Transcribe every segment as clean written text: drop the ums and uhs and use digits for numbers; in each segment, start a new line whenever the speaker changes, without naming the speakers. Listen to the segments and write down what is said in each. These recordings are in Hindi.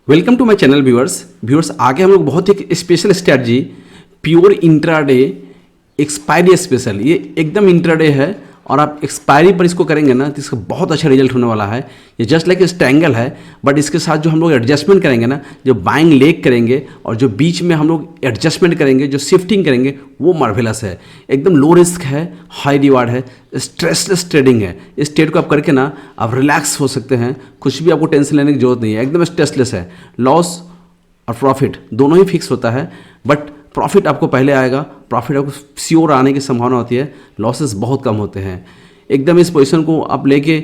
Welcome to my channel viewers आगे हम लोग बहुत ही special strategy pure intraday expiry special, ये एकदम इंट्राडे है और आप एक्सपायरी पर इसको करेंगे ना तो इसका बहुत अच्छा रिजल्ट होने वाला है। ये जस्ट लाइक स्ट्रैंगल है, बट इसके साथ जो हम लोग एडजस्टमेंट करेंगे ना, जो बाइंग लेग करेंगे और जो बीच में हम लोग एडजस्टमेंट करेंगे, जो शिफ्टिंग करेंगे, वो मार्वेलस है। एकदम लो रिस्क है, हाई रिवार्ड है, स्ट्रेसलेस ट्रेडिंग है। इस ट्रेड को आप करके ना आप रिलैक्स हो सकते हैं, कुछ भी आपको टेंशन लेने की जरूरत नहीं है, एकदम स्ट्रेसलेस है। लॉस और प्रॉफिट दोनों ही फिक्स होता है, बट प्रॉफिट आपको पहले आएगा, प्रॉफिट आपको श्योर आने की संभावना होती है, लॉसेस बहुत कम होते हैं। एकदम इस पोजीशन को आप लेके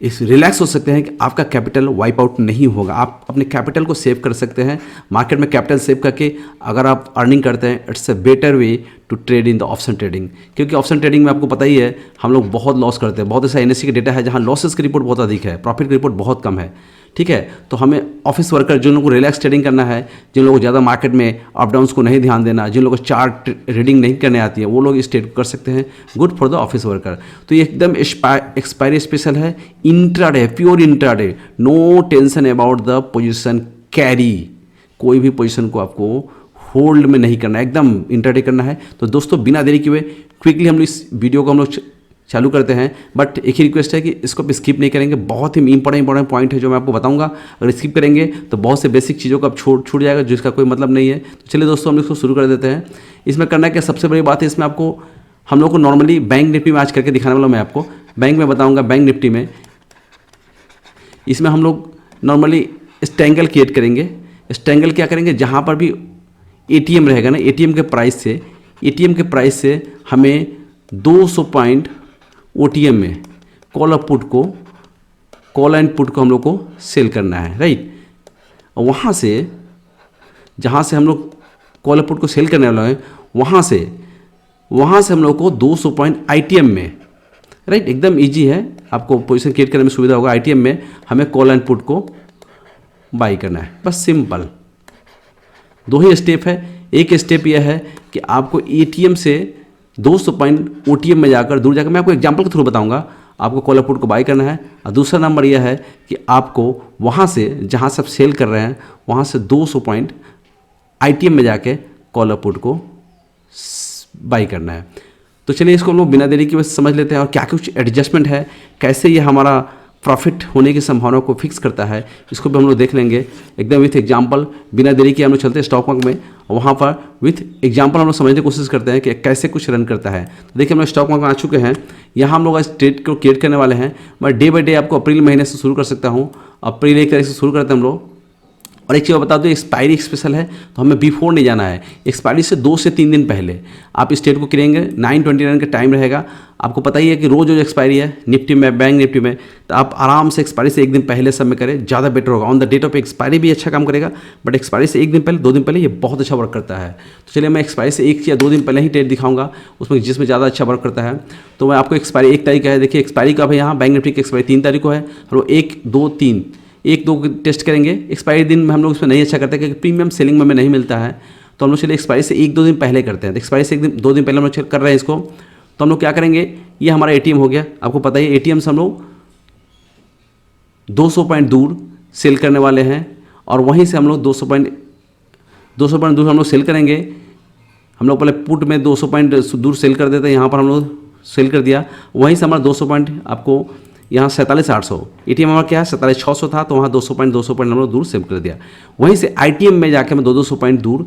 इस रिलैक्स हो सकते हैं कि आपका कैपिटल वाइप आउट नहीं होगा। आप अपने कैपिटल को सेव कर सकते हैं। मार्केट में कैपिटल सेव करके अगर आप अर्निंग करते हैं, it's a better way to trade in the option trading, क्योंकि ऑप्शन ट्रेडिंग में आपको पता ही है हम लोग बहुत लॉस करते हैं। बहुत ऐसा एनएससी का डेटा है जहाँ लॉसेस की रिपोर्ट बहुत अधिक है, प्रॉफिट की रिपोर्ट बहुत कम है। ठीक है, तो हमें ऑफिस वर्कर जिन लोगों को रिलैक्स ट्रेडिंग करना है, जिन लोगों को ज़्यादा मार्केट में अप डाउन्स को नहीं ध्यान देना, जिन लोगों को चार्ट रीडिंग नहीं करने आती है, वो लोग इस ट्रेड कर सकते हैं। Good for the office worker. तो ये एकदम एक्सपायरी स्पेशल है, intraday, pure intraday, no tension about the position carry. कोई भी पोजिशन को आपको होल्ड में नहीं करना है, एकदम इंट्राडे करना है। तो दोस्तों बिना देरी किए क्विकली हम इस वीडियो को हम लोग चालू करते हैं, बट एक ही रिक्वेस्ट है कि इसको आप स्किप नहीं करेंगे। बहुत ही इंपॉर्टेंट पॉइंट है जो मैं आपको बताऊंगा। अगर स्किप करेंगे तो बहुत से बेसिक चीज़ों को आप छूट जाएगा, जिसका कोई मतलब नहीं है। तो चलिए दोस्तों हम इसको शुरू कर देते हैं। इसमें करना क्या, सबसे बड़ी बात है इसमें आपको, हम लोग को नॉर्मली बैंक निफ्टी में आज करके दिखाने वाला मैं आपको बैंक में बताऊँगा। बैंक निफ्टी में इसमें हम लोग नॉर्मली स्ट्रैंगल क्रिएट करेंगे। स्ट्रैंगल क्या करेंगे, जहाँ पर भी एटीएम रहेगा ना, एटीएम के प्राइस से हमें 200 पॉइंट ओटीएम में कॉल एंड पुट को हम लोग को सेल करना है, राइट। और वहाँ से जहाँ से हम लोग कॉल पुट को सेल करने वाला है, वहाँ से हम लोग को 200 पॉइंट आईटीएम में, राइट, एकदम इजी है, आपको पोजीशन क्रिएट करने में सुविधा होगा। आईटीएम में हमें कॉल एंड पुट को बाई करना है, बस सिंपल। दो ही स्टेप है। एक स्टेप यह है कि आपको एटीएम से 200 पॉइंट ओटीएम में जाकर दूर जाकर, मैं आपको एग्जांपल के थ्रू बताऊंगा, आपको कॉल पुट को बाई करना है। और दूसरा नंबर यह है कि आपको वहाँ से जहाँ से आप सेल कर रहे हैं, वहाँ से 200 पॉइंट आईटीएम में जाके कॉल पुट को बाई करना है। तो चलिए इसको हम लोग बिना देरी के बस समझ लेते हैं और क्या कुछ एडजस्टमेंट है, कैसे ये हमारा प्रॉफिट होने की संभावना को फिक्स करता है, इसको भी हम लोग देख लेंगे एकदम विथ एग्जांपल। बिना देरी के हम लोग चलते हैं स्टॉक मार्केट में, वहाँ पर विथ एग्जांपल हम लोग समझने की कोशिश करते हैं कि कैसे कुछ रन करता है। तो देखिए हम लोग स्टॉक मार्केट में आ चुके हैं। यहाँ हम लोग आज ट्रेड को क्रिएट करने वाले हैं। मैं डे बाई डे आपको अप्रैल महीने से शुरू कर सकता हूँ। अप्रैल 1 तारीख से शुरू करते हैं हम लोग। और एक चीज़ बता दो, एक्सपायरी स्पेशल है, तो हमें बिफोर नहीं जाना है। एक्सपायरी से 2 से 3 दिन पहले आप इस ट्रेड को करेंगे। 9:29 का टाइम रहेगा। आपको पता ही है कि रोज़ एक्सपायरी है निफ्टी में, बैंक निफ्टी में, तो आप आराम से एक्सपायरी से 1 दिन पहले सब में करें, ज़्यादा बेटर होगा। On the date of expiry भी अच्छा काम करेगा, बट एक्सपायरी से 1 दिन पहले, 2 दिन पहले ये बहुत अच्छा वर्क करता है। तो चलिए मैं एक्सपायरी से 1 या 2 दिन पहले ही ट्रेड दिखाऊंगा, उसमें जिसमें ज़्यादा अच्छा वर्क करता है। तो मैं आपको एक्सपायरी 1 तारीख का है, देखिए एक्सपायरी का भी यहाँ बैंक निफ्टी की एक्सपायरी 3 तारीख को है। और 1, 2, 3 1-2 टेस्ट करेंगे। एक्सपायरी दिन में हम लोग इसमें नहीं अच्छा करते क्योंकि प्रीमियम सेलिंग में हमें नहीं मिलता है। तो हम लोग चलिए एक्सपायरी से 1-2 दिन पहले करते हैं। तो एक्सपायरी से 1-2 दिन पहले हम लोग कर रहे हैं इसको। तो हम लोग क्या करेंगे, ये हमारा एटीएम हो गया। आपको पता ही एटीएम से हम लोग 200 पॉइंट दूर सेल करने वाले हैं और वहीं से हम लोग 200 पॉइंट दूर हम लोग सेल करेंगे। हम लोग पहले पुट में 200 पॉइंट दूर सेल कर देते हैं, यहाँ पर हम लोग सेल कर दिया। वहीं से हमारा 200 पॉइंट आपको यहाँ 47,800, एटीएम हमारा क्या है 47,600 था, तो वहाँ 200 पॉइंट हम लोग दूर सेव कर दिया। वहीं से आईटीएम में जाके हमें 200 पॉइंट दूर,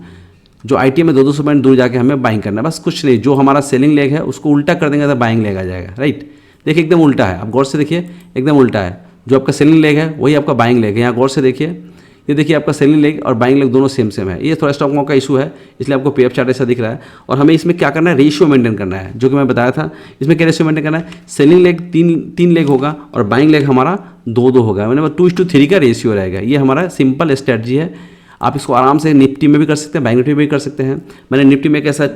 जो आईटीएम में 200 पॉइंट दूर जाके हमें बाइंग करना है, बस कुछ नहीं। जो हमारा सेलिंग लेग है उसको उल्टा कर देंगे तो बाइंग लेग आ जाएगा, राइट। देखिए एकदम उल्टा है, आप गौर से देखिए, एकदम उल्टा है। जो आपका सेलिंग लेग है वही आपका बाइंग लेग है। यहाँ गौर से देखिए, ये देखिए आपका सेलिंग लेग और बाइंग लेग दोनों सेम है। ये थोड़ा स्टॉक मार्केट का इशू है, इसलिए आपको पीएफ चार्ट ऐसा दिख रहा है। और हमें इसमें क्या करना है, रेशियो मेंटेन करना है, जो कि मैं बताया था। इसमें क्या रेशियो मेंटेन करना है, सेलिंग लेग 3 लेग होगा और बाइंग लेग हमारा 2 होगा, मतलब 2:3 का रेशियो रहेगा। ये हमारा सिंपल स्ट्रेटजी है। आप इसको आराम से निफ्टी में भी कर सकते हैं, बैंक निफ्टी में भी कर सकते हैं। मैंने निफ्टी में एक ऐसा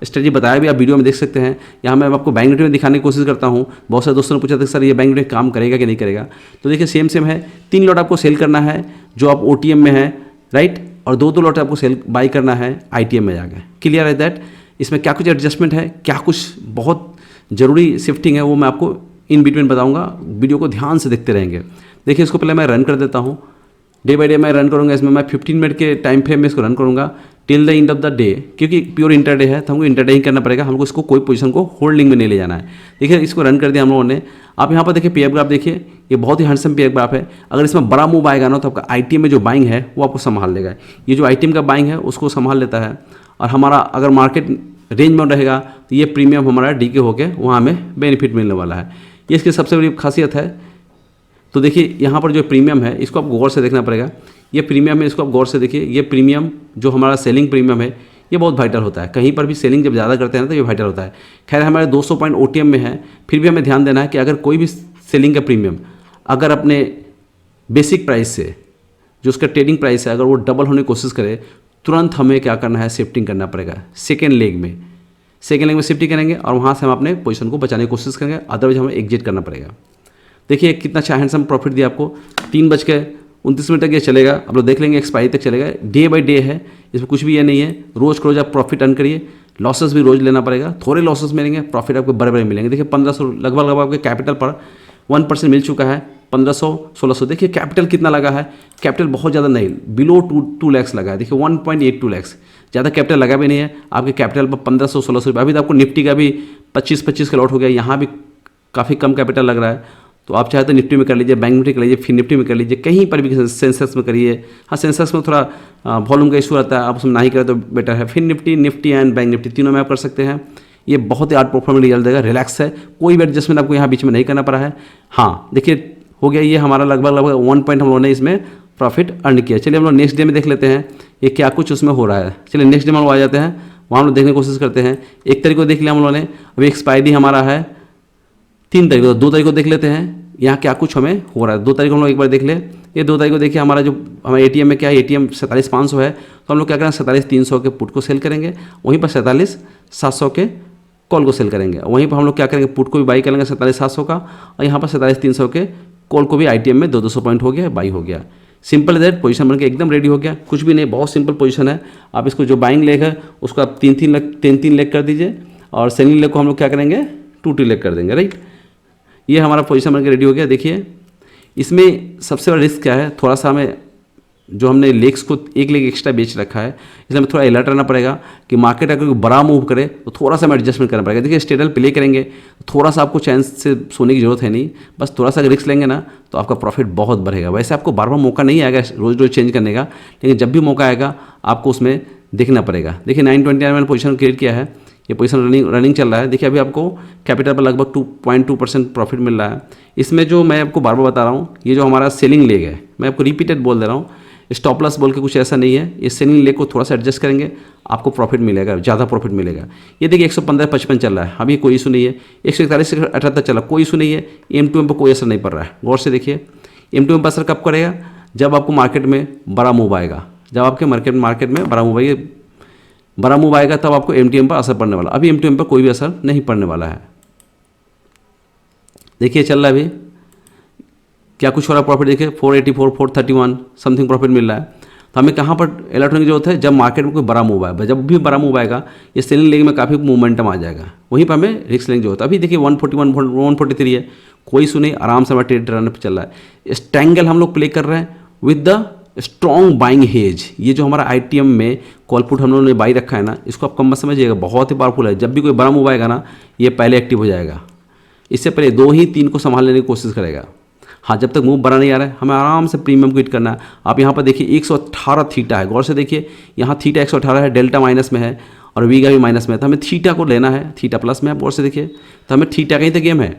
स्ट्रेटजी बताया भी, आप वीडियो में देख सकते हैं। यहाँ मैं आपको बैंक निफ्टी में दिखाने की कोशिश करता हूँ। बहुत सारे दोस्तों ने पूछा था सर ये बैंक निफ्टी काम करेगा कि नहीं करेगा। तो देखिए सेम है, 3 लॉट आपको सेल करना है जो आप ओटीएम में है, राइट, और 2 लॉट आपको सेल बाई करना है आईटीएम में जाकर। क्लियर है दैट। इसमें क्या कुछ एडजस्टमेंट है, क्या कुछ बहुत ज़रूरी शिफ्टिंग है, वो मैं आपको इन बिटवीन बताऊँगा। वीडियो को ध्यान से देखते रहेंगे। देखिए इसको पहले मैं रन कर देता हूँ। डे बाई डे मैं रन करूँगा, इसमें मैं 15 मिनट के टाइम फ्रेम में इसको रन करूँगा till the end of the day, क्योंकि प्योर इंटरडे है तो हमको इंटरडे ही करना पड़ेगा, हमको इसको कोई पोजीशन को होल्डिंग में नहीं ले जाना है। देखिए इसको रन कर दिया हम लोगों ने। आप यहाँ पर देखिए पीएफ ग्राफ देखिए, ये बहुत ही हैंडसम पीएफ ग्राफ है। अगर इसमें बड़ा मूव आएगा ना तो आपका आईटीएम में जो बाइंग है वो आपको संभाल लेगा, ये जो आईटीएम का बाइंग है उसको संभाल लेता है। और हमारा अगर मार्केट रेंज में रहेगा तो ये प्रीमियम हमारा डीके होकर वहाँ हमें बेनिफिट मिलने वाला है, ये इसकी सबसे बड़ी खासियत है। तो देखिए यहाँ पर जो प्रीमियम है इसको आप गौर से देखना पड़ेगा, ये प्रीमियम है इसको आप गौर से देखिए। ये प्रीमियम जो हमारा सेलिंग प्रीमियम है ये बहुत वाइटल होता है, कहीं पर भी सेलिंग जब ज़्यादा करते हैं ना तो ये वाइटल होता है। खैर हमारे 200 पॉइंट ओटीएम में है, फिर भी हमें ध्यान देना है कि अगर कोई भी सेलिंग का प्रीमियम अगर अपने बेसिक प्राइस से जो उसका ट्रेडिंग प्राइस है अगर वो डबल होने की कोशिश करे, तुरंत हमें क्या करना है, शिफ्टिंग करना पड़ेगा सेकेंड लेग में शिफ्टिंग करेंगे और वहाँ से हम अपने पोजीशन को बचाने की कोशिश करेंगे, अदरवाइज हमें एग्जिट करना पड़ेगा। देखिए कितना अच्छा हैंडसम प्रॉफिट दिया आपको, 3:29 तक ये चलेगा, आप लोग देख लेंगे एक्सपायरी तक चलेगा। डे बाय डे है, इसमें कुछ भी ये नहीं है, रोज़ को रोज़ आप प्रॉफिट अर्न करिए, लॉसेस भी रोज़ लेना पड़ेगा, थोड़े लॉसेस मिलेंगे, प्रॉफिट आपको बड़े बड़े मिलेंगे। देखिए 1500 लगभग आपके कैपिटल पर 1% मिल चुका है, 1500-1600। देखिए कैपिटल कितना लगा है, कैपिटल बहुत ज़्यादा नहीं, बिलो 2 लाख लगा है। देखिए 1.82 लाख, ज़्यादा कैपिटल लगा भी नहीं है आपके कैपिटल पर 1500-1600 रुपये। अभी तो आपको निफ्टी का भी 25-25 का लॉट हो गया, यहाँ भी काफ़ी कम कैपिटल लग रहा है। तो आप चाहे तो निफ्टी में कर लीजिए, बैंक निफ्टी कर लीजिए, फिर निफ्टी में कर लीजिए, कहीं पर भी सेंसेक्स में करिए। हाँ सेंसेक्स में थोड़ा वॉल्यूम का इशू रहता है, आप उसमें ना ही करें तो बेटर है। फिर निफ्टी एंड बैंक निफ्टी तीनों में आप कर सकते हैं, ये बहुत ही आउट परफॉर्मिंग रिजल्ट देगा। रिलैक्स है, कोई भी एडजस्टमेंट आपको यहाँ बीच में नहीं करना पड़ा है। हाँ देखिए हो गया ये हमारा लगभग 1 पॉइंट हम लोगों ने इसमें प्रॉफिट अर्न किया। चलिए हम लोग नेक्स्ट डे में देख लेते हैं ये क्या कुछ उसमें हो रहा है। चलिए नेक्स्ट डे में हम लोग आ जाते हैं, वहाँ हम लोग देखने की कोशिश करते हैं। एक तारीख को देख लिया हम लोगों ने, अभी एक्सपायरी हमारा है 3 तारीख को, 2 तारीख को देख लेते हैं यहाँ क्या कुछ हमें हो रहा है। 2 तारीख को हम लोग एक बार देख ले, ये 2 तारीख को देखिए हमारा जो हमारे एटीएम में क्या है, एटीएम 47,500 है, तो हम लोग क्या करें 47,300 के पुट को सेल करेंगे, वहीं पर 47,700 के कॉल को सेल करेंगे। वहीं पर हम लोग क्या करेंगे, पुट को भी बाई करेंगे 47,700 का, और यहाँ पर 47,300 के कॉल को भी आईटीएम में 200 पॉइंट हो गया, बाई हो गया। सिंपल दैट, पोजीशन बन के एकदम रेडी हो गया, कुछ भी नहीं, बहुत सिंपल पोजीशन है। आप इसको जो बाइंग लेग है उसको आप 3 लेग कर दीजिए, और सेलिंग लेग को हम लोग क्या करेंगे 2 लेग कर देंगे, राइट। ये हमारा पोजीशन बन के रेडी हो गया। देखिए इसमें सबसे बड़ा रिस्क क्या है, थोड़ा सा हमें जो हमने लेग्स को एक लेग एक्स्ट्रा बेच रखा है, इसलिए हमें थोड़ा अलर्ट रहना पड़ेगा कि मार्केट अगर बड़ा मूव करे तो थोड़ा सा हमें एडजस्टमेंट करना पड़ेगा। देखिए स्टेडल प्ले करेंगे तो थोड़ा सा आपको चैंस से सोने की जरूरत है नहीं, बस थोड़ा सा रिस्क लेंगे ना तो आपका प्रॉफिट बहुत बढ़ेगा। वैसे आपको बार बार मौका नहीं आएगा रोज़ रोज़ चेंज करने का, लेकिन जब भी मौका आएगा आपको उसमें देखना पड़ेगा। देखिए 929 मैंने पोजीशन क्रिएट किया है, ये पोजीशन रनिंग चल रहा है। देखिए अभी आपको कैपिटल पर लगभग 2.2% प्रॉफिट मिल रहा है। इसमें जो मैं आपको बार बार बता रहा हूँ, ये जो हमारा सेलिंग लेग है, मैं आपको रिपीटेड बोल दे रहा हूँ, स्टॉप लॉस बोल के कुछ ऐसा नहीं है। ये सेलिंग लेग को थोड़ा सा एडजस्ट करेंगे, आपको प्रॉफिट मिलेगा, ज़्यादा प्रॉफिट मिलेगा। ये देखिए 115.55 चल रहा है, अभी कोई इशू नहीं है। 141.78 चला, कोई इशू नहीं है। M2M पर कोई असर नहीं पड़ रहा है। गौर से देखिए M2M पर असर कब करेगा, जब आपको मार्केट में बड़ा मूव आएगा, जब आपके मार्केट में बड़ा मूव आएगा तब आपको MTM पर असर पड़ने वाला। अभी MTM पर कोई भी असर नहीं पड़ने वाला है। देखिए चल रहा है अभी क्या कुछ हो रहा है। प्रॉफिट देखिए 484, 431 समथिंग प्रॉफिट मिल रहा है। तो हमें कहाँ पर अलर्ट होने की जरूरत है, जब मार्केट में कोई बड़ा मूव आएगा। जब भी बड़ा मूव आएगा ये सेलिंग लेग में काफ़ी मोमेंटम आ जाएगा, वहीं पर हमें रिस्क लेने की जरूरत है। अभी देखिए 141, 143 है, कोई इशू नहीं, आराम से हमारा ट्रेड रन पे चल रहा है। स्ट्रैंगल हम लोग प्ले कर रहे हैं with the strong buying hedge. ये जो हमारा आईटीएम में कॉल पुट हम लोगों ने बाई रखा है ना, इसको आप कम मत समझिएगा, बहुत ही पावरफुल है। जब भी कोई बड़ा मूव आएगा ना ये पहले एक्टिव हो जाएगा, इससे पहले 2 ही 3 को संभाल लेने की कोशिश करेगा। हाँ जब तक मूव बड़ा नहीं आ रहा है हमें आराम से प्रीमियम को हिट करना है। आप यहाँ पर देखिए 118 थीटा है, गौर से देखिए यहाँ थीटा 118 है, डेल्टा माइनस में है और वीगा भी माइनस में है, तो हमें थीटा को लेना है, थीटा प्लस में है। गौर से देखिए तो हमें थीटा का ही तो गेम है।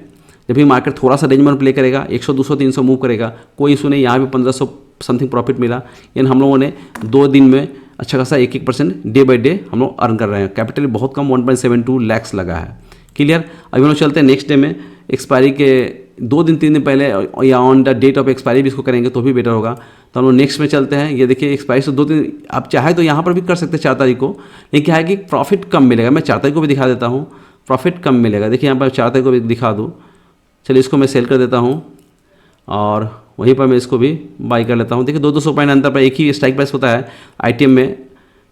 जब भी मार्केट थोड़ा सा रेंज में प्ले करेगा 100, 200, 300 मूव करेगा, कोई इशू नहीं। यहाँ भी 1500 समथिंग प्रॉफिट मिला, यानी हम लोगों ने 2 दिन में अच्छा खासा 1% डे बाई डे हम लोग अर्न कर रहे हैं। कैपिटल बहुत कम 1.72 लाख लगा है। क्लियर। अभी हम लोग चलते हैं नेक्स्ट डे में, एक्सपायरी के 2 दिन 3 दिन पहले या on the date of expiry भी इसको करेंगे तो भी बेटर होगा। तो हम लोग नेक्स्ट में चलते हैं। ये देखिए एक्सपायरी से 2 दिन, आप चाहे तो यहाँ पर भी कर सकते हैं 4 तारीख को, लेकिन क्या है कि प्रॉफिट कम मिलेगा। मैं 4 तारीख को भी दिखा देता हूँ, प्रॉफिट कम मिलेगा। देखिए यहाँ पर 4 तारीख को भी दिखा दूँ, चलिए इसको मैं सेल कर देता हूँ और वहीं पर मैं इसको भी बाई कर लेता हूँ। देखिए 200 पॉइंट अंतर पर एक ही स्ट्राइक प्राइस होता है आईटीएम में,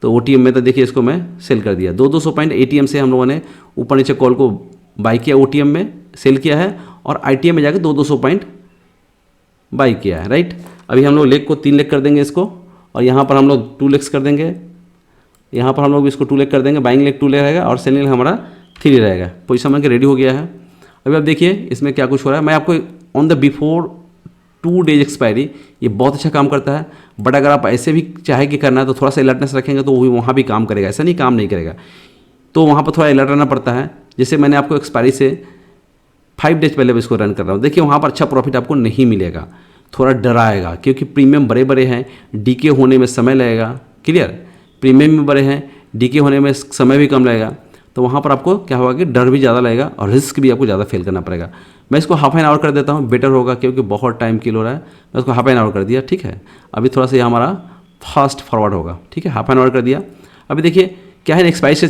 तो ओटीएम में तो देखिए इसको मैं सेल कर दिया। 200 पॉइंट एटीएम से हम लोगों ने ऊपर नीचे कॉल को बाई किया, ओटीएम में सेल किया है और आईटीएम में जाकर 200 पॉइंट बाई किया है, राइट। अभी हम लोग लेग को 3 लेग कर देंगे इसको, और यहाँ पर हम लोग 2 लेग्स कर देंगे, यहाँ पर हम लोग इसको 2 लेग कर देंगे, बाइंग लेग 2 लेग रहेगा और सेलिंग लेग हमारा 3 रहेगा। पोजीशन बन के रेडी हो गया है। अभी आप देखिए इसमें क्या कुछ हो रहा है। मैं आपको on the before 2 days expiry ये बहुत अच्छा काम करता है, बट अगर आप ऐसे भी चाहे कि करना है तो थोड़ा सा अलर्टनेस रखेंगे तो वहाँ भी काम करेगा, ऐसा नहीं काम नहीं करेगा, तो वहाँ पर थोड़ा अलर्ट रहना पड़ता है। जैसे मैंने आपको एक्सपायरी से 5 डेज पहले मैं इसको रन कर रहा हूँ, देखिए वहाँ पर अच्छा प्रॉफिट आपको नहीं मिलेगा, थोड़ा डराएगा, क्योंकि प्रीमियम बड़े बड़े हैं, डीके होने में समय लगेगा। क्लियर, प्रीमियम भी बड़े हैं, डीके होने में समय भी कम लगेगा, तो वहाँ पर आपको क्या होगा कि डर भी ज़्यादा लगेगा और रिस्क भी आपको ज़्यादा फेल करना पड़ेगा। मैं इसको हाफ एन आवर कर देता हूँ, बेटर होगा, क्योंकि बहुत टाइम किल हो रहा है। मैं इसको हाफ एन आवर कर दिया, ठीक है। अभी थोड़ा सा ये हमारा फास्ट फॉरवर्ड होगा, ठीक है, हाफ एन आवर कर दिया। अभी देखिए क्या है, एक्सपायरी से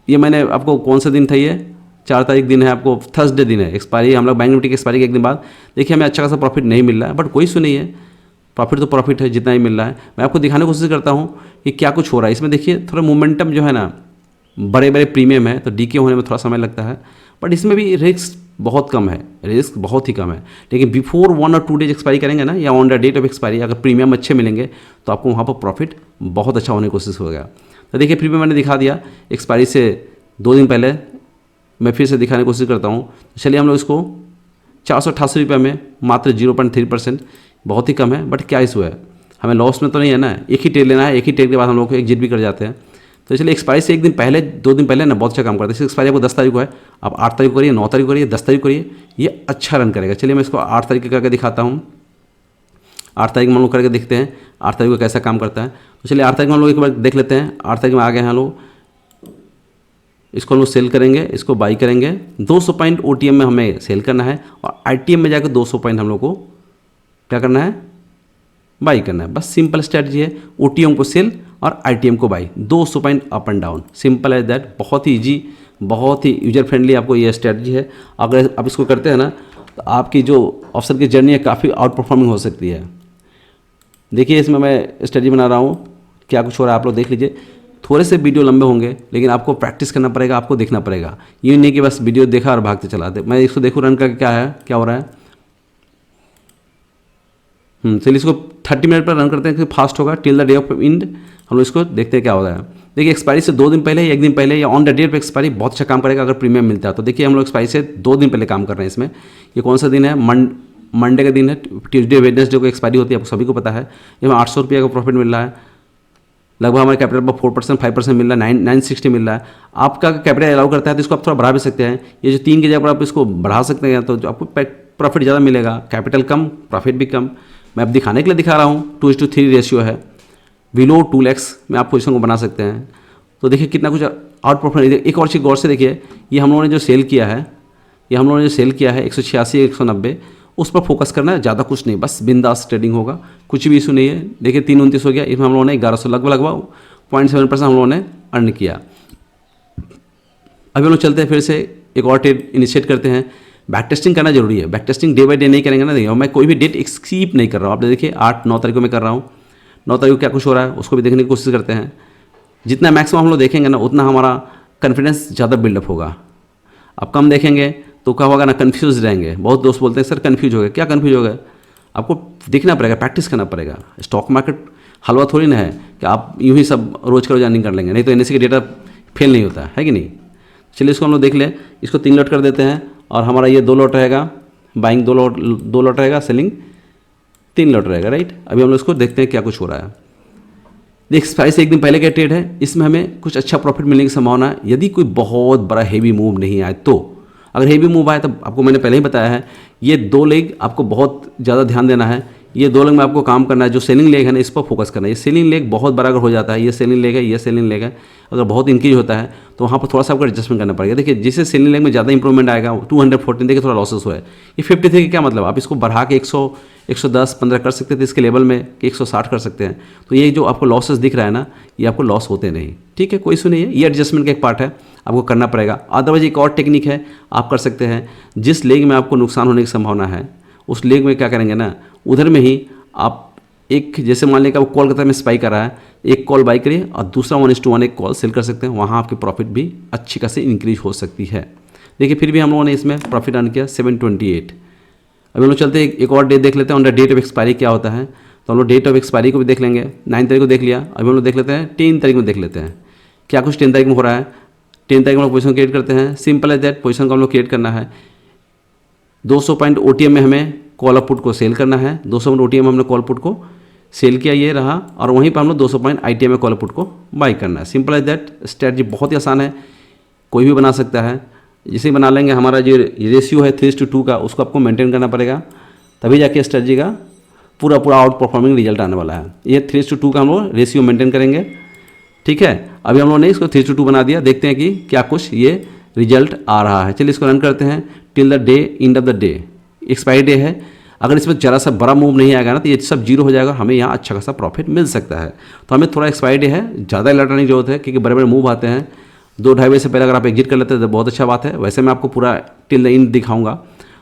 ये मैंने आपको कौन सा दिन था, ये 4 तारीख दिन है, आपको थर्सडे दिन है एक्सपायरी, हम लोग बैंक निफ्टी की एक्सपायरी के एक दिन बाद। देखिए हमें अच्छा खासा प्रॉफिट नहीं मिल रहा है, बट कोई इशू नहीं है, प्रॉफिट तो प्रॉफिट है जितना ही मिल रहा है। मैं आपको दिखाने की कोशिश करता हूँ कि क्या कुछ हो रहा है इसमें। देखिए थोड़ा मोमेंटम जो है ना, बड़े बड़े प्रीमियम है तो डीके होने में थोड़ा समय लगता है, बट इसमें भी रिस्क बहुत कम है, रिस्क बहुत ही कम है। लेकिन बिफोर 1 और 2 डेज एक्सपायरी करेंगे ना, या on the date of expiry अगर प्रीमियम अच्छे मिलेंगे तो आपको वहाँ पर प्रॉफिट बहुत अच्छा होने की कोशिश होगा। तो देखिए प्रीमियम मैंने दिखा दिया, एक्सपायरी से 2 दिन पहले मैं फिर से दिखाने की कोशिश करता हूँ। चलिए हम लोग इसको 488 रुपये में मात्र 0.3%, बहुत ही कम है, बट क्या इशू है, हमें लॉस में तो नहीं है ना, एक ही ट्रेड लेना है, एक ही ट्रेड के बाद हम लोग को एग्जिट भी कर जाते हैं। तो इसलिए एक्सपायरी से 1 दिन पहले 2 दिन पहले ना बहुत अच्छा काम करता है। इसकी एक्सपायरी आपको 10 तारीख को है, आप 8 तारीख को करिए, 9 तारीख को करिए, 10 तारीख को करिए, ये अच्छा रन करेगा। चलिए मैं इसको 8 तारीख करके दिखाता हूँ। 8 तारीख में हम लोग करके देखते हैं 8 तारीख को कैसा काम करता है। तो चलिए 8 तारीख में हम लोग एक बार देख लेते हैं। 8 तारीख में आ गए हैं हम लोग, इसको हम लोग सेल करेंगे, इसको बाई करेंगे। 200 पॉइंट OTM में हमें सेल करना है, और ITM में जाकर 200 पॉइंट हम लोग को क्या करना है, बाई करना है। बस सिंपल स्ट्रैटेजी है, OTM को सेल और ITM को buy, 200 point up and down, simple as that. बहुत ही ईजी, बहुत ही यूजर फ्रेंडली आपको ये स्ट्रैटेजी है। अगर आप इसको करते हैं ना तो आपकी जो ऑप्शन की जर्नी है काफ़ी आउट परफॉर्मिंग हो सकती है। देखिए इसमें मैं स्ट्रैटेजी बना रहा हूँ, क्या कुछ हो रहा है आप लोग देख लीजिए। थोड़े से वीडियो लंबे होंगे, लेकिन आपको प्रैक्टिस करना पड़ेगा, आपको देखना पड़ेगा। ये नहीं कि बस वीडियो देखा और भागते चला दे। मैं इसको देखूँ रन करके क्या है, क्या हो रहा है। चलिए इसको 30 मिनट पर रन करते हैं, फास्ट होगा, till the day of end हम लोग इसको देखते हैं क्या हो रहा है। देखिए एक्सपायरी से 2 दिन पहले या 1 दिन पहले या ऑन द डेट पे एक्सपायरी बहुत अच्छा काम करेगा अगर प्रीमियम मिलता है। तो देखिए हम लोग एक्सपायरी से 2 दिन पहले काम कर रहे हैं इसमें। ये कौन सा दिन है, मंडे का दिन है, ट्यूसडे वेडनेसडे को एक्सपायरी होती है, आपको सभी को पता है। इसमें 800 रुपये का प्रॉफिट मिल रहा है, लगभग हमारे कैपिटल पर 4% 5% मिल रहा है, 960 मिल रहा है। आपका कैपिटल अलाउ करता है तो इसको आप थोड़ा बढ़ा भी सकते हैं। ये जो 3 की जगह पर आप इसको बढ़ा सकते हैं तो आपको प्रॉफिट ज़्यादा मिलेगा, कैपिटल कम प्रॉफिट भी कम। मैं अब दिखाने के लिए दिखा रहा हूँ, 2:3 रेशियो है, बिलो 2 lakhs में आप पोजीशन को बना सकते हैं। तो देखिए कितना कुछ आउट परफॉर्म। एक और चीज़ गौर से देखिए, ये हम लोगों ने जो सेल किया है, ये हम लोगों ने जो सेल किया है 186 190, उस पर फोकस करना है, ज़्यादा कुछ नहीं, बस बिंदास ट्रेडिंग होगा, कुछ भी इशू नहीं है। देखिए 329 हो गया, इसमें हम लोगों ने 1100 लगभग 0.7% हम लोगों ने अर्न किया। अभी हम लोग चलते हैं, फिर से एक और ट्रेड इनिशिएट करते हैं। बैक टेस्टिंग करना जरूरी है, back testing day by day नहीं करेंगे ना। देखिए मैं कोई भी डेट स्किप नहीं कर रहा हूँ, आप देखिए 8-9 तारीख को मैं कर रहा हूँ। 9 तारीख को क्या कुछ हो रहा है उसको भी देखने की कोशिश करते हैं। जितना मैक्सिमम हम लोग देखेंगे ना उतना हमारा कॉन्फिडेंस ज़्यादा बिल्डअप होगा। अब कम देखेंगे तो क्या होगा ना, कन्फ्यूज रहेंगे। बहुत दोस्त बोलते हैं सर कन्फ्यूज हो गए, क्या कन्फ्यूज हो गए, आपको देखना पड़ेगा, प्रैक्टिस करना पड़ेगा। स्टॉक मार्केट हलवा थोड़ी ना है कि आप यूँ ही सब रोज का रोज अर्निंग कर लेंगे, नहीं तो NSE का डेटा फेल नहीं होता है कि नहीं। चलिए इसको हम लोग देख लें, इसको 3 लॉट कर देते हैं और हमारा ये 2 लॉट रहेगा, बाइंग 2 लॉट रहेगा, सेलिंग 3 लॉट रहेगा, राइट। अभी हम लोग इसको देखते हैं क्या कुछ हो रहा है। देख एक्सपायरी से 1 दिन पहले का ट्रेड है, इसमें हमें कुछ अच्छा प्रॉफिट मिलने की संभावना है यदि कोई बहुत बड़ा हेवी मूव नहीं आए तो। अगर हेवी मूव आए तो आपको मैंने पहले ही बताया है, ये 2 लेग आपको बहुत ज़्यादा ध्यान देना है। ये 2 लेग में आपको काम करना है, जो सेलिंग लेग है ना इस पर फोकस करना है। ये सेलिंग लेग बहुत बड़ा अगर हो जाता है, ये सेलिंग लेग है, ये सेलिंग लेग है, अगर बहुत इंक्रीज होता है तो वहाँ पर थोड़ा सा आपको एडजस्टमेंट करना पड़ेगा। देखिए जिससे सेलिंग लेग में ज़्यादा इंप्रूवमेंट आएगा 214, देखिए थोड़ा लॉसेस हुआ है। ये 53 क्या मतलब, आप इसको बढ़ा के 100 110 15 कर सकते थे इसके लेवल में, कि 160 कर सकते हैं। तो ये जो आपको लॉसेस दिख रहा है ना, ये आपको लॉस होते नहीं, ठीक है, कोई इशू नहीं है। ये एडजस्टमेंट का एक पार्ट है, आपको करना पड़ेगा। अदरवाइज एक और टेक्निक है, आप कर सकते हैं, जिस लेग में आपको नुकसान होने की संभावना है उस लेग में क्या करेंगे ना, उधर में ही आप एक, जैसे मान लें कि आप कोलकाता में स्पाई कर रहा है, एक कॉल बाई करिए और दूसरा 1:1 एक कॉल सेल कर सकते हैं, वहाँ आपकी प्रॉफिट भी अच्छी खासी इंक्रीज हो सकती है। देखिए फिर भी हम लोगों ने इसमें प्रॉफिट अर्न किया 728। अभी हम लोग चलते हैं एक और डेट देख लेते हैं, on the date of expiry क्या होता है। तो हम लोग डेट ऑफ एक्सपायरी को भी देख लेंगे। 9 तारीख को देख लिया, अभी हम लोग देख लेते हैं 10 तारीख में देख लेते हैं क्या कुछ 10 तारीख में हो रहा है। 10 तारीख में हम लोग पोजीशन क्रिएट करते हैं, सिंपल एज दैट पोजीशन को हम लोग क्रिएट करना है। 200 पॉइंट OTM में हमें कॉल अप पुट को सेल करना है। 200 पॉइंट OTM में हमने कॉल पुट को सेल किया, ये रहा, और वहीं पर हम लोग 200 पॉइंट ITM में कॉल पुट को बाई करना है। सिंपल एज दैट, स्ट्रैटेजी बहुत ही आसान है, कोई भी बना सकता है। जिसे बना लेंगे, हमारा जो रेशियो है 3:2 का, उसको आपको मेंटेन करना पड़ेगा, तभी जाके स्ट्रैटेजी का पूरा आउट परफॉर्मिंग रिजल्ट आने वाला है। ये 3:2 का हम लोग रेशियो मेंटेन करेंगे, ठीक है। अभी हम लोगों ने इसको 3:2 बना दिया, देखते हैं कि क्या कुछ ये रिजल्ट आ रहा है। चलिए इसको रन करते हैं till the day end of the day, expiry day है। अगर इसमें जरा सा बड़ा मूव नहीं आएगा ना तो ये सब जीरो हो जाएगा, हमें यहाँ अच्छा खासा प्रॉफिट मिल सकता है। तो हमें थोड़ा एक्सपायरी डे है, ज़्यादा अलर्ट रहने की जरूरत है, क्योंकि बड़े बड़े मूव आते हैं। 2-2:30 बजे से पहले अगर आप एग्जिट कर लेते हैं तो बहुत अच्छा बात है। वैसे मैं आपको पूरा टिल द एंड दिखाऊंगा,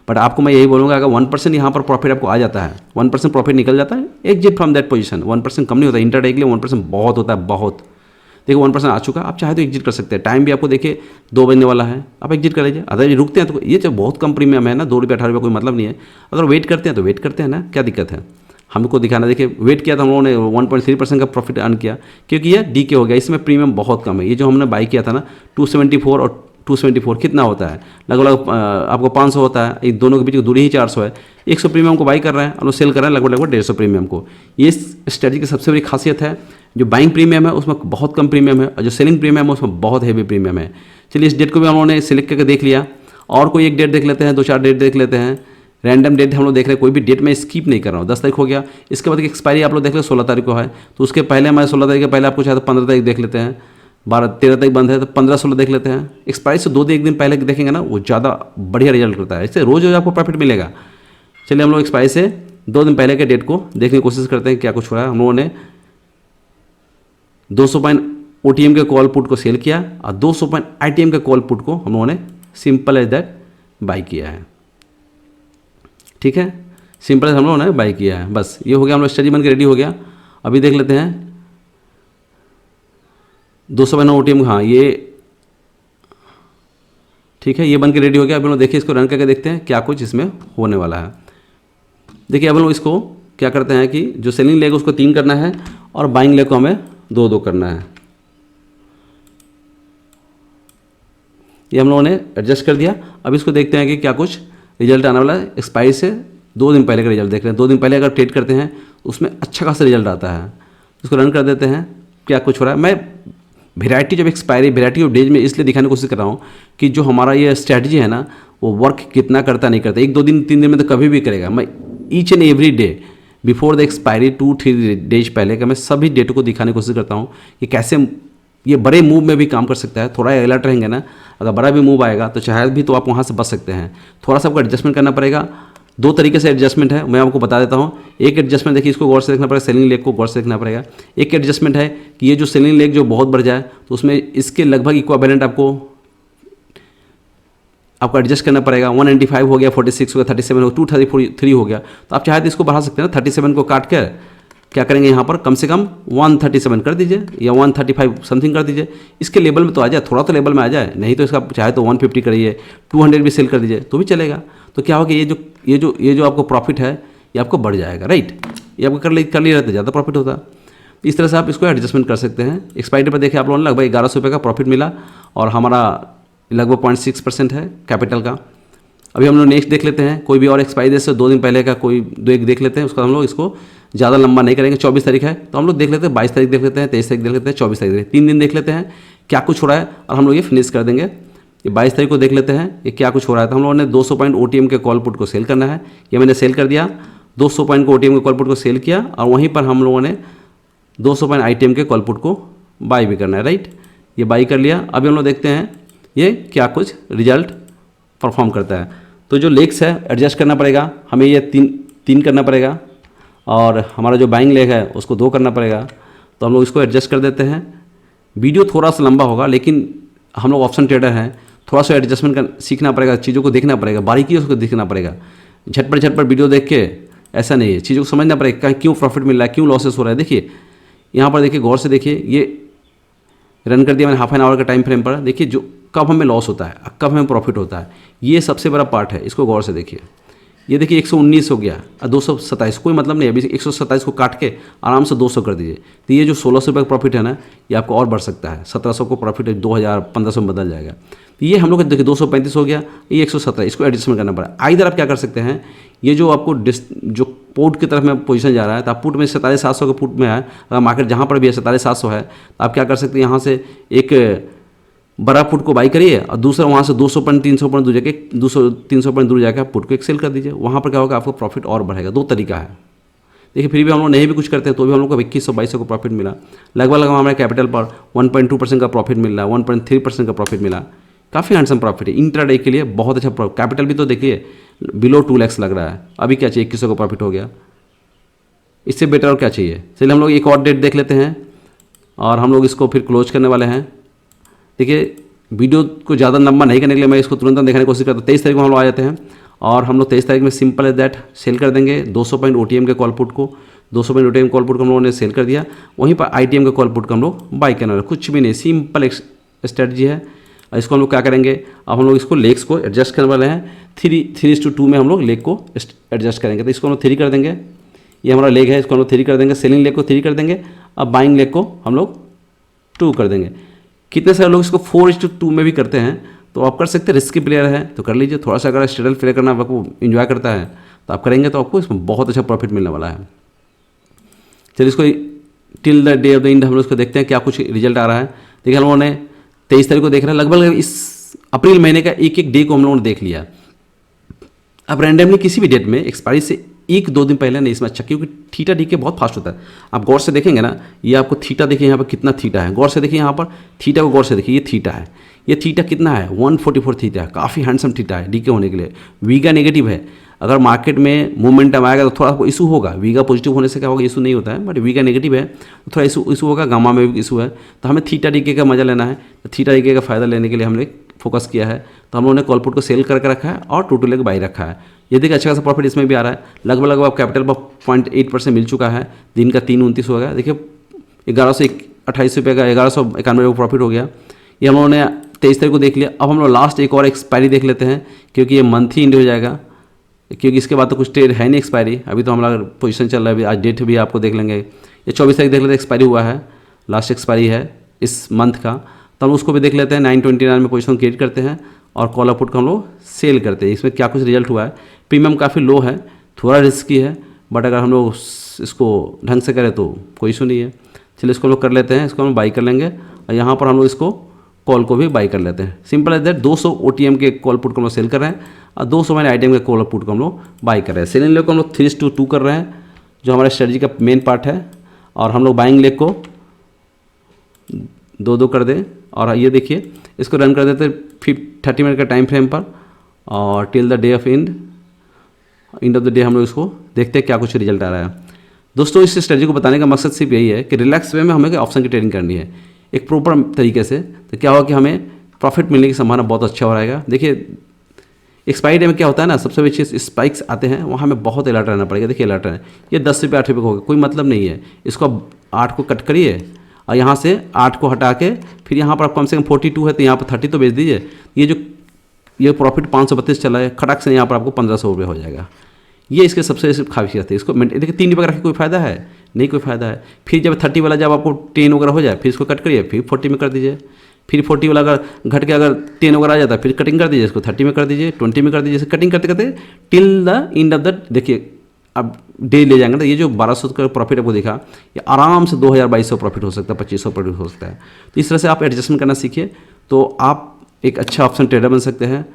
बट आपको मैं यही बोलूँगा, अगर 1% यहाँ पर प्रॉफिट आपको आ जाता है, 1% प्रॉफिट निकल जाता है, एग्जिट फ्रॉम दैट पोजीशन। 1% कम नहीं होता, इंटरडे के लिए 1% बहुत होता है, बहुत। देखो 1% आ चुका, आप चाहे तो एग्जिट कर सकते हैं। टाइम भी आपको देखिए 2 बजने वाला है, आप एग्जिट कर लीजिए। अगर रुकते हैं तो ये तो बहुत कम प्रीमियम है ना, 2 रुपये 18 रुपये कोई मतलब नहीं है। अगर वेट करते हैं तो वेट करते हैं ना, क्या दिक्कत है, हमको दिखाना। देखिए वेट किया था हम लोगों ने, 1.3% का प्रॉफिट अर्न किया, क्योंकि ये डीके हो गया, इसमें प्रीमियम बहुत कम है। ये जो हमने बाई किया था ना 274 और 274 कितना होता है, लगभग आपको 500 होता है, इन दोनों के बीच की दूरी ही 400 है। 100 प्रीमियम को बाई कर रहे हैं, हम लोग सेल कर रहे हैं लगभग 150 प्रीमियम को। ये स्ट्रेटजी की सबसे बड़ी खासियत है। जो बाइंग प्रीमियम है उसमें बहुत कम प्रीमियम है, और जो सेलिंग प्रीमियम है उसमें बहुत हैवी प्रीमियम है। चलिए इस डेट को भी हम लोगों ने सिलेक्ट करके देख लिया, और कोई एक डेट देख लेते हैं, 2-4 डेट देख लेते हैं। रैंडम डेट हम लोग देख रहे हैं, कोई भी डेट मैं स्किप नहीं कर रहा हूँ। 10 तारीख हो गया, इसके बाद एक्सपायरी आप लोग देख ले 16 तारीख को है, तो उसके पहले हमारे 16 तारीख के पहले आपको चाहे तो 15 तारीख देख लेते हैं। 12-13 तारीख बंद है तो 15-16 देख लेते हैं। एक्सपायरी से 2 दिन पहले देखेंगे ना, वो ज़्यादा बढ़िया रिजल्ट करता है, इससे रोज़ आपको प्रॉफिट मिलेगा। चलिए हम लोग एक्सपायरी से 2 दिन पहले के डेट को देखने की कोशिश करते हैं क्या कुछ हो रहा है। हम लोगों ने 200 पॉइंट OTM के कॉल पुट को सेल किया, और 200 पॉइंट ITM के कॉल पुट को हम लोगों ने सिंपल एज दैट बाई किया है, ठीक है। सिंपल एज हम लोगों ने बाई किया है, बस ये हो गया, हम लोग स्ट्रेटजी बन के रेडी हो गया। अभी देख लेते हैं 200 पॉइंट OTM, हाँ ये ठीक है, ये बन के रेडी हो गया। अभी हम लोग देखिए इसको रन करके देखते हैं क्या कुछ इसमें होने वाला है। देखिए अब हम लोग इसको क्या करते हैं कि जो सेलिंग लेग उसको 3 करना है, और बाइंग लेग को हमें 2-2 करना है। ये हम लोगों ने एडजस्ट कर दिया। अब इसको देखते हैं कि क्या कुछ रिजल्ट आने वाला है। एक्सपायरी से 2 दिन पहले का रिजल्ट देख रहे हैं। 2 दिन पहले अगर ट्रेड करते हैं उसमें अच्छा खासा रिजल्ट आता है। इसको रन कर देते हैं, क्या कुछ हो रहा है। मैं वेराइटी जब एक्सपायरी वेराइटी ऑफ डेज में इसलिए दिखाने की कोशिश कर रहा हूँ कि जो हमारा ये स्ट्रैटेजी है ना, वो वर्क कितना करता नहीं करता। 1-2 दिन 3 दिन में तो कभी भी करेगा। मैं each and every day before the expiry 2-3 days पहले का मैं सभी डेटों को दिखाने की कोशिश करता हूँ कि कैसे ये बड़े मूव में भी काम कर सकता है। थोड़ा अलर्ट रहेंगे ना, अगर बड़ा भी मूव आएगा तो शायद भी तो आप वहाँ से बच सकते हैं। थोड़ा सा आपको एडजस्टमेंट करना पड़ेगा। 2 तरीके से एडजस्टमेंट है, मैं आपको बता देता हूँ। एक एडजस्टमेंट देखिए, इसको गौर से देखना पड़ेगा, सेलिंग लेग को गौर से देखना पड़ेगा। एक एडजस्टमेंट है कि ये जो सेलिंग लेग जो बहुत बढ़ जाए तो उसमें इसके लगभग इक्विवेलेंट आपको एडजस्ट करना पड़ेगा। 195 हो गया, 46 हो गया, 37 हो गया, 233 हो गया, तो आप चाहे तो इसको बढ़ा सकते हैं ना। 37 को काट कर क्या करेंगे, यहाँ पर कम से कम 137 कर दीजिए, या 135 समथिंग कर दीजिए। इसके लेवल में तो आ जाए, थोड़ा तो लेवल में आ जाए, नहीं तो इसका चाहे तो 150 करिए, 200 भी सेल कर दीजिए तो भी चलेगा। तो क्या होगा, ये जो आपको प्रॉफिट है ये आपको बढ़ जाएगा, राइट। ये आपको कर लिए रहते ज़्यादा प्रॉफिट होता। इस तरह से आप इसको एडजस्टमेंट कर सकते हैं। एक्सपायरी पर देखिए आप लोगों ने लगभग 1100 रुपये का प्रॉफिट मिला, और हमारा लगभग 0.6% है कैपिटल का। अभी हम लोग नेक्स्ट देख लेते हैं, कोई भी और एक्सपायरी डेट से 2 दिन पहले का कोई 2-1 देख लेते हैं। उसका हम लोग इसको ज़्यादा लंबा नहीं करेंगे। 24 तारीख है तो हम लोग देख लेते हैं, 22 तारीख देख लेते हैं, 23 तारीख देख लेते हैं, 24 तारीख 3 दिन देख लेते हैं क्या कुछ हो रहा है, और हम लोग ये फिनिश कर देंगे। ये 22 तारीख को देख लेते हैं ये क्या कुछ हो रहा है। तो हम लोगों ने 200 पॉइंट OTM के कॉल पुट को सेल करना है, ये मैंने सेल कर दिया। 200 पॉइंट को OTM के कॉल पुट को सेल किया, और वहीं पर हम लोगों ने 200 पॉइंट ITM के कॉल पुट को बाई भी करना है, राइट। ये बाई कर लिया। अभी हम लोग देखते हैं ये क्या कुछ रिजल्ट परफॉर्म करता है। तो जो लेग्स है एडजस्ट करना पड़ेगा हमें, ये 3 करना पड़ेगा, और हमारा जो बाइंग लेग है उसको 2 करना पड़ेगा। तो हम लोग इसको एडजस्ट कर देते हैं। वीडियो थोड़ा सा लंबा होगा, लेकिन हम लोग ऑप्शन ट्रेडर हैं, थोड़ा सा एडजस्टमेंट कर सीखना पड़ेगा, चीज़ों को देखना पड़ेगा, बारीकी उसको देखना पड़ेगा। झटपट वीडियो देख के ऐसा नहीं है, चीज़ों को समझना पड़ेगा क्यों प्रॉफिट मिल रहा है, क्यों लॉसेस हो रहा है। देखिए यहाँ पर देखिए, गौर से देखिए, ये रन कर दिया मैंने हाफ एन आवर का टाइम फ्रेम पर। देखिए जो कब हमें लॉस होता है, कब हमें प्रॉफिट होता है, ये सबसे बड़ा पार्ट है, इसको गौर से देखिए। ये देखिए 119 हो गया और 227, कोई मतलब नहीं है। अभी 127 को काट के आराम से 200 कर दीजिए, तो ये जो 1600 रुपये का प्रॉफिट है ना, ये आपको और बढ़ सकता है। 1700 को प्रॉफिट 2000 1500 में बदल जाएगा। तो ये हम लोग देखिए 235 हो गया, ये 117, इसको एडजस्टमेंट करना पड़ा। इधर आप क्या कर सकते हैं, ये जो आपको जो पुट की तरफ में पोजीशन जा रहा है, तो आप पुट में 47,700 का पुट में है, अगर मार्केट जहाँ पर भी है 47,700 है, तो आप क्या कर सकते हैं, यहाँ से एक बड़ा पुट को बाई करिए और दूसरा वहाँ से 200 पॉइंट 300 पॉइंट दूर जाके 200-300 पॉइंट दूर जाकर आप पुट को एक सेल कर दीजिए। वहाँ पर क्या होगा, आपको प्रॉफिट और बढ़ेगा। 2 तरीका है। देखिए फिर भी हम लोग नहीं भी कुछ करते हैं तो भी हम लोग को 2100-2200 का प्रॉफिट मिला। लगभग हमारे कैपिटल पर 1.2% का प्रॉफिट मिल रहा है, 1.3% का प्रॉफिट मिला। काफ़ी हैंडसम प्रॉफिट है इंट्राडे के लिए, बहुत अच्छा प्रॉफिट। कैपिटल भी तो देखिए बिलो 2 लाख लग रहा है। अभी क्या चाहिए, 2100 का प्रॉफिट हो गया, इससे बेटर और क्या चाहिए। चलिए हम लोग एक और डेट देख लेते हैं और हम लोग इसको फिर क्लोज करने वाले हैं। देखिए वीडियो को ज़्यादा लंबा नहीं करने के लिए मैं इसको तुरंत देखने की कोशिश करता हूँ। 23 तारीख को हम लोग आ जाते हैं और हम लोग 23 तारीख में सिंपल एज दैट सेल कर देंगे 200 पॉइंट OTM के कॉल पुट को। 200 पॉइंट OTM कॉल पुट को हम लोगों ने सेल कर दिया। वहीं पर ITM के कॉल पुट को हम लोग बाई करने वाले, कुछ भी नहीं, सिंपल एक स्ट्रेटजी है। इसको हम लोग क्या करेंगे, अब हम लोग इसको लेग्स को एडजस्ट करने वाले हैं। 3:2 में हम लोग लेग को एडजस्ट करेंगे। तो इसको हम लोग 3 कर देंगे, ये हमारा लेग है, इसको हम लोग 3 कर देंगे। सेलिंग लेग को 3 कर देंगे, अब बाइंग लेग को हम लोग 2 कर देंगे। कितने सारे लोग इसको 4:2 में भी करते हैं, तो आप कर सकते हैं। रिस्की प्लेयर है तो कर लीजिए। थोड़ा सा अगर स्ट्रेटल प्ले करना आपको इन्जॉय करता है तो आप करेंगे, तो आपको इसमें बहुत अच्छा प्रॉफिट मिलने वाला है। चलिए इसको till the day of the end हम लोग इसको देखते हैं क्या कुछ रिजल्ट आ रहा है। देखिए हम लोगों ने 23 तारीख को देख रहा है, लगभग इस अप्रैल महीने का एक डे को हम लोगों ने देख लिया। अब रैंडमली किसी भी डेट में एक्सपायरी से 1-2 दिन पहले नहीं इसमें अच्छा, क्योंकि थीटा डीके बहुत फास्ट होता है। आप गौर से देखेंगे ना, ये आपको थीटा देखिए यहाँ पर कितना थीटा है, गौर से देखिए यहाँ पर थीटा को गौर से देखिए, ये थीटा है, ये थीटा कितना है 144 थीटा है, काफ़ी हैंडसम थीटा है डीके होने के लिए। वीगा नेगेटिव है, अगर मार्केट में मोमेंटम आएगा तो थोड़ा इशू होगा। वीगा पॉजिटिव होने से क्या होगा, इशू नहीं होता है, बट वीगा नेगेटिव है तो थोड़ा इशू होगा। गामा में भी इशू है, तो हमें थीटा डीके का मजा लेना है। तो थीटा डीके का फ़ायदा लेने के लिए हमने फोकस किया है, तो हम लोगों ने कॉल पुट को सेल करके रखा है और टू लेग बाई रखा है। ये देखिए अच्छा खासा प्रॉफिट इसमें भी आ रहा है। लगभग आप कैपिटल पर 0.8% मिल चुका है। दिन का 3:29 हो गया। देखिए 1128 रुपये का 1191 रुपये प्रॉफिट हो गया। ये हम लोगों ने 23 तारीख को देख लिया। अब हम लोग लास्ट एक और एक्सपायरी देख लेते हैं, क्योंकि ये मंथ ही एंड हो जाएगा, क्योंकि इसके बाद तो कुछ ट्रेड है नहीं एक्सपायरी। अभी तो हमारा पोजीशन चल रहा है, अभी आज डेट भी आपको देख लेंगे। ये 24 तारीख देख लेते हैं, एक्सपायरी हुआ है, लास्ट एक्सपायरी है इस मंथ का, तो हम उसको भी देख लेते हैं। 929 में पोजीशन क्रिएट करते हैं और कॉल पुट को हम लोग सेल करते हैं। इसमें क्या कुछ रिजल्ट हुआ है, प्रीमियम काफ़ी लो है, थोड़ा रिस्की है, बट अगर हम लोग इसको ढंग से करें तो कोई इशू नहीं है। चलिए इसको हम लोग कर लेते हैं, इसको हम बाई कर लेंगे और यहाँ पर हम लोग इसको कॉल को भी बाई कर लेते हैं। सिंपल एज दैट 200 OTM के कॉल पुट को हम लोग सेल कर रहे हैं और 200 मैंने ITM के कॉल पुट को हम लोग बाई कर रहे हैं। सेलिंग लेग को हम लोग 3:2 कर रहे हैं, जो हमारे स्ट्रेटजी का मेन पार्ट है, और हम लोग बाइंग लेग को 2-2 कर दें। और ये देखिए इसको रन कर देते 30 मिनट का टाइम फ्रेम पर, और till the day of end of the day हम लोग इसको देखते हैं क्या कुछ रिजल्ट आ रहा है। दोस्तों इस स्ट्रेटजी को बताने का मकसद सिर्फ यही है कि रिलैक्स वे में हमें ऑप्शन की ट्रेडिंग करनी है एक प्रॉपर तरीके से, तो क्या होगा कि हमें प्रॉफिट मिलने की संभावना बहुत अच्छा हो रहेगा। देखिए एक्सपायरी डे में क्या होता है ना, सबसे बड़ी चीज़ स्पाइक्स आते हैं, वहाँ हमें बहुत अलर्ट रहना पड़ेगा। देखिए अलर्ट है, ये 10 रुपये 8 रुपये का होगा, कोई मतलब नहीं है। इसको अब 8 को कट करिए और यहाँ से 8 को हटा के फिर यहाँ पर आप कम से कम 42 है तो यहाँ पर 30 तो बेच दीजिए। ये प्रॉफिट 532 चला है, खटाक से यहाँ पर आपको 1500 रुपये हो जाएगा। ये इसके सबसे खासियत है। इसको देखिए 3 रुपये रख कोई फ़ायदा है नहीं, कोई फ़ायदा है। फिर जब 30 वाला जब आपको 10 वगैरह हो जाए फिर इसको कट करिए, फिर 40 में कर दीजिए। फिर 40 वाला अगर घट के अगर 10 वगैरह आ जाता है फिर कटिंग कर दीजिए, इसको 30 में कर दीजिए, 20 में कर दीजिए। कटिंग करते करते till the end of the, देखिए अब डे ले जाएंगे तो ये जो 1200 का प्रॉफिट आपको दिखा, ये आराम से 2000-2200 प्रॉफिट हो सकता है, 2500 प्रॉफिट हो सकता है। तो इस तरह से आप एडजस्टमेंट करना सीखिए तो आप एक अच्छा ऑप्शन ट्रेडर बन सकते हैं।